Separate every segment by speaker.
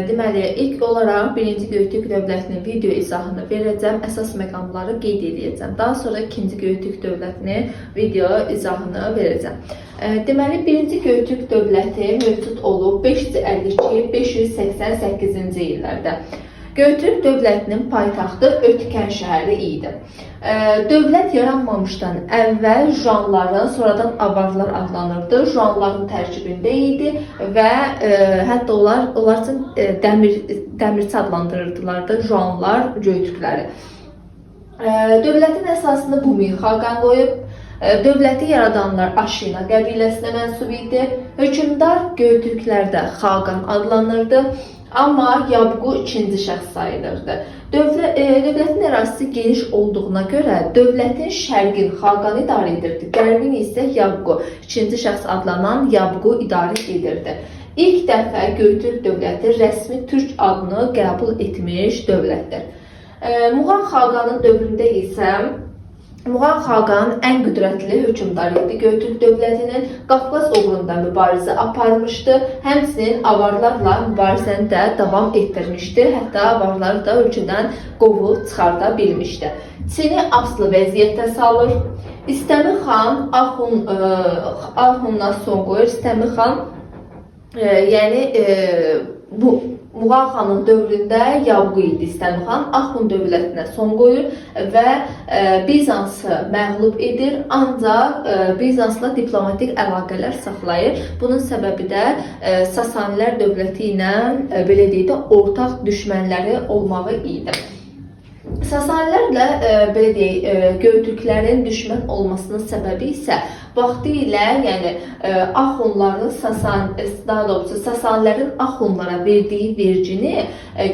Speaker 1: Deməli, ilk olaraq 1-ci Göytürk dövlətinin video izahını verəcəm, əsas məqamları qeyd edəcəm. Daha sonra 2-ci Göytürk dövlətinin video izahını verəcəm. Deməli, 1-ci Göytürk dövləti mövcud olub 552-588-ci illərdə. Göytürk dövlətinin paytaxtı Ötkən şəhəri idi. Dövlət yaranmamışdan əvvəl Juanların, sonradan Avarlar adlanırdı. Juanların tərkibində idi və hətta onlar üçün dəmirçi adlandırırdılar da Juanlar Göytürkləri. Dövlətin əsasını Bumil xaqan qoyub. Dövləti yaradanlar Aşina qəbiləsinə mənsub idi. Hökmdar Göytürklərdə xaqan adlanırdı. Amma Yabqu ikinci şəxs sayılırdı. Dövlətin ərazisi geniş olduğuna görə dövlətin şərqin xaqan idarə edirdi, qərbin isə Yabqu ikinci şəxs adlanan Yabqu idarə edirdi. İlk dəfə Göytürk dövləti rəsmi türk adını qəbul etmiş dövlətdir. Muğan xaqanın dövründə isə Muğan xaqan ən qüdrətli hökmdar idi. Göytürk dövlətinin Qafqaz uğrunda mübarizə aparmışdı. Həmçinin Avarlarla mübarizəni də davam etdirmişdi. Hətta Avarları da ölkədən qovub çıxarda bilmişdi. Çini asılı vəziyyətdə salır. İstəmi xan Ahundan son qoyur. İstəmi xan bu Muğan xanın dövründə Yabqu idi İstəmi xan, Ahun dövlətinə son qoyur və Bizansı məğlub edir, ancaq Bizansla diplomatik əlaqələr saxlayır. Bunun səbəbi də Sasanilər dövləti ilə belə deyək də ortaq düşmənləri olmağı idi. Sasanlərlə belə deyək, Göytürklərin düşmən olmasının səbəbi isə vaxtilə, yəni Ahunların Sasanlərin Ahunlara verdiyi vergini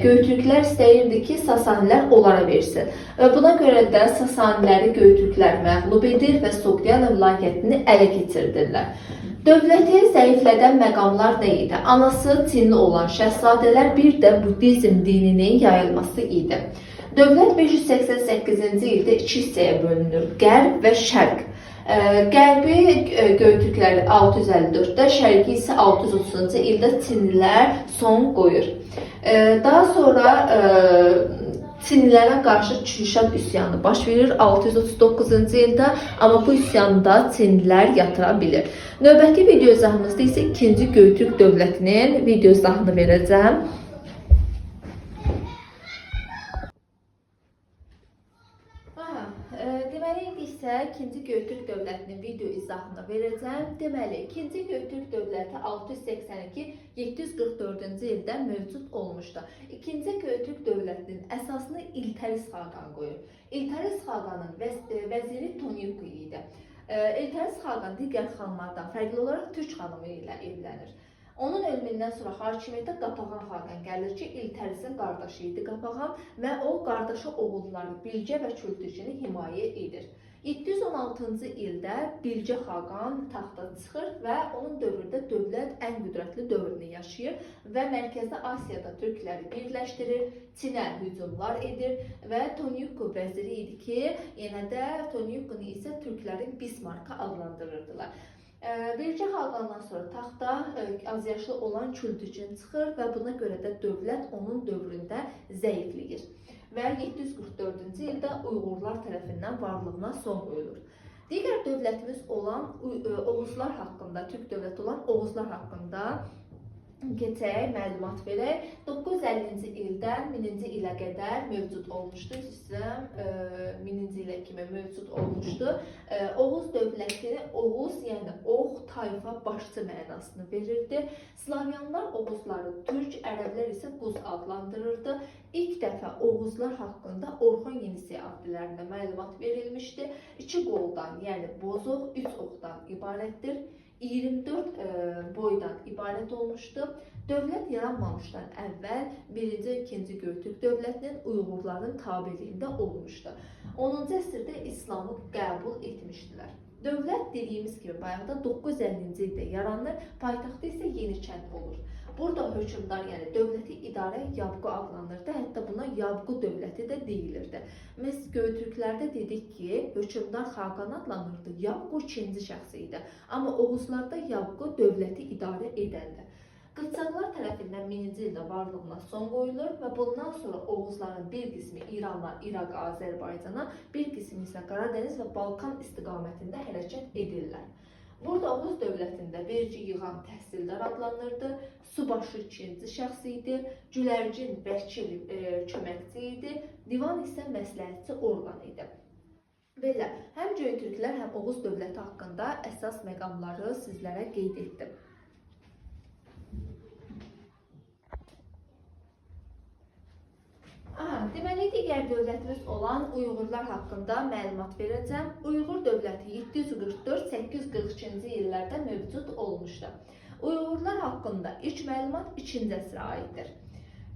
Speaker 1: Göytürklər istəyirdi ki, Sasanilər onlara versin. Buna görə də Sasanləri Göytürklər məğlub edir və Soqdiana vilayətini ələ keçirdirlər. Dövləti zəiflədən məqamlar nə idi? Anası Çinli olan şəhzadələr, bir də Budizm dininin yayılması idi. Dövlət 588-ci ildə iki hissəyə bölünür, qərb və şərq. Qərbi Göytürkləri 654-də, şərqi isə 630-cu ildə Çinlilər son qoyur. Daha sonra Çinlilərə qarşı Kürşad üsyanı baş verir 639-cu ildə, amma bu üsyanı da Çinlilər yatıra bilir. Növbəti video izahımızda isə 2-ci Göytürk dövlətinin video izahını verəcəm. Deməli, indi isə 2-ci Göytürk dövlətinin video izahını verəcəm. Deməli, 2-ci Göytürk dövləti 682-744-cü ildə mövcud olmuşdu. 2-ci Göytürk dövlətinin əsasını İltəris xaqan qoyur. İltəris xaqanın vəziri Tonyuku idi. İltəris xaqan digər xanlardan fərqli olaraq türk xanımı ilə evlənir. Onun ölümündən sonra hakimiyyətə Qapağan xaqan gəlir ki, İltərisin qardaşı idi Qapağan və o qardaşı oğulları Bilgə və Kültücünü himayə edir. 716-cı ildə Bilgə xaqan taxta çıxır və onun dövründə dövlət ən qüdrətli dövrünü yaşayır və Mərkəzi Asiyada türkləri birləşdirir, Çinə hücumlar edir və Tonyuku vəziri idi ki, yenə də Tonyukunu isə türklərin Bismarck'a adlandırırdılar. Bilgə xaqandan sonra taxta azyaşlı olan Kültücün çıxır və buna görə də dövlət onun dövründə zəifləyir. Və 744-cü ildə Uyğurlar tərəfindən varlığına son qoyulur. Digər dövlətimiz olan Oğuzlar haqqında, türk dövləti olan Oğuzlar haqqında keçək, məlumat verək. 950-ci ildən 1000-ci ilə qədər mövcud olmuşdu. İstəyirəm, 1000-ci ilə kimi mövcud olmuşdu. Oğuz dövləti, Oğuz, yəni ox, tayfa, başçı mənasını verirdi. Slavyanlar Oğuzları türk, ərəblər isə Quz adlandırırdı. İlk dəfə Oğuzlar haqqında Orxon Yenisey abidələrində məlumat verilmişdi. 2 qoldan, yəni bozuq, 3 oxdan ibarətdir. 24 boydan ibarət olmuşdu. Dövlət yaranmamışdan əvvəl 1-ci, 2-ci Göytürk dövlətinin Uyğurların tabeliyində olmuşdu. 10-cu əsrdə İslamı qəbul etmişdilər. Dövlət dediyimiz kimi bayaqda 950-ci ildə yaranır, paytaxtı isə Yenikənd olur. Burada hökmdar, yəni dövləti idarə Yabqu adlanırdı, hətta buna Yabqu dövləti də deyilirdi. Biz Göytürklərdə dedik ki, hökmdar xaqan adlanırdı, Yabqu ikinci şəxsi idi. Amma Oğuzlarda Yabqu dövləti idarə edəndi. Qıpçaqlar tərəfindən 1000-ci ildə varlığına son qoyulur və bundan sonra Oğuzların bir qismi İrandan, İraq, Azərbaycana, bir qismi isə Qaradəniz və Balkan istiqamətində hərəkət edirlər. Burada Oğuz dövlətində vergi yığan təhsildar adlanırdı, subaşı ikinci şəxs idi, gülərcin vəkil köməkçi idi, divan isə məsləhətçi orqan idi. Belə, həm Göytürklər, həm Oğuz dövləti haqqında əsas məqamları sizlərə qeyd etdim. Deməli, digər dövlətimiz olan Uyğurlar haqqında məlumat verəcəm. Uyğur dövləti 744-842-ci illərdə mövcud olmuşdur. Uyğurlar haqqında ilk məlumat 2-ci əsrə aiddir.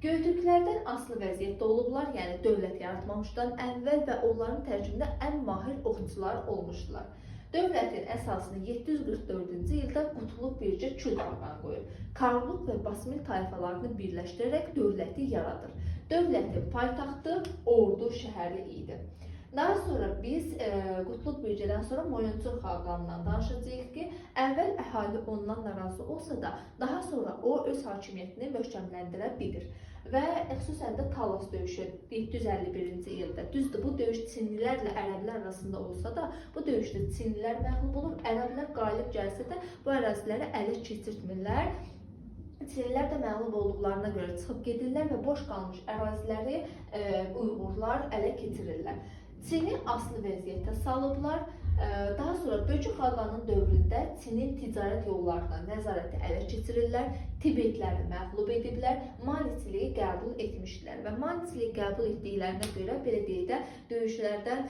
Speaker 1: Göytürklərdən asılı vəziyyətdə olublar, yəni dövlət yaratmamışdan əvvəl və onların tərkibində ən mahir oxucular olmuşdular. Dövlətin əsasını 744-cü ildə Qutluq bircə Kürd xaqan qoyur. Karluq və Basmil tayfalarını birləşdirərək dövləti yaradır. Dövlətin paytaxtı Ordu şəhəri idi. Daha sonra biz Qutluq bircədən sonra Moyunçur xaqanından danışacağıq ki, əvvəl əhali ondan narazı olsa da, daha sonra o öz hakimiyyətini möhkəmləndirə bilir. Və xüsusən də Talas döyüşü 751-ci ildə. Düzdür, bu döyüş Çinlilərlə ərəblər arasında olsa da, bu döyüşdə Çinlilər məğlub olur, ərəblər qalib gəlsə də bu əraziləri ələ keçirtmirlər. Çinlilər də məğlub olduqlarına görə çıxıb gedirlər və boş qalmış əraziləri Uyğurlar ələ keçirirlər. Çini asılı vəziyyətə salıblar. Daha sonra Böcü xaqanın dövründə Çinin ticarət yollarına nəzarəti ələ keçirirlər, Tibetləri məğlub ediblər, Maniçiliyi qəbul etmişdilər və Maniçiliyi qəbul etdiklərinə görə belə deyək də döyüşlərdən,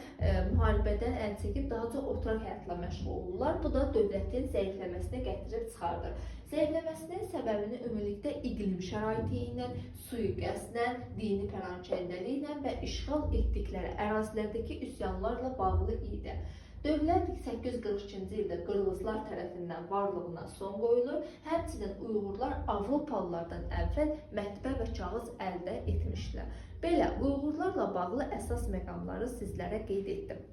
Speaker 1: müharibədən əl çəkib daha çox oturaq həyatla məşğul olurlar. Bu da dövlətin zəifləməsinə gətirib çıxardır. Zəifləməsinin səbəbini ümumilikdə iqlim şəraiti ilə, sui-qəsdlə, dini pərankəndəliklə və işğal etdikləri ərazilərdəki üsyanlarla bağlı idi. Dövlət 842-ci ildə Qırğızlar tərəfindən varlığına son qoyulur, həmçinin Uyğurlar Avropalılardan əvvəl mətbə və kağız əldə etmişdilər. Belə, Uyğurlarla bağlı əsas məqamları sizlərə qeyd etdim.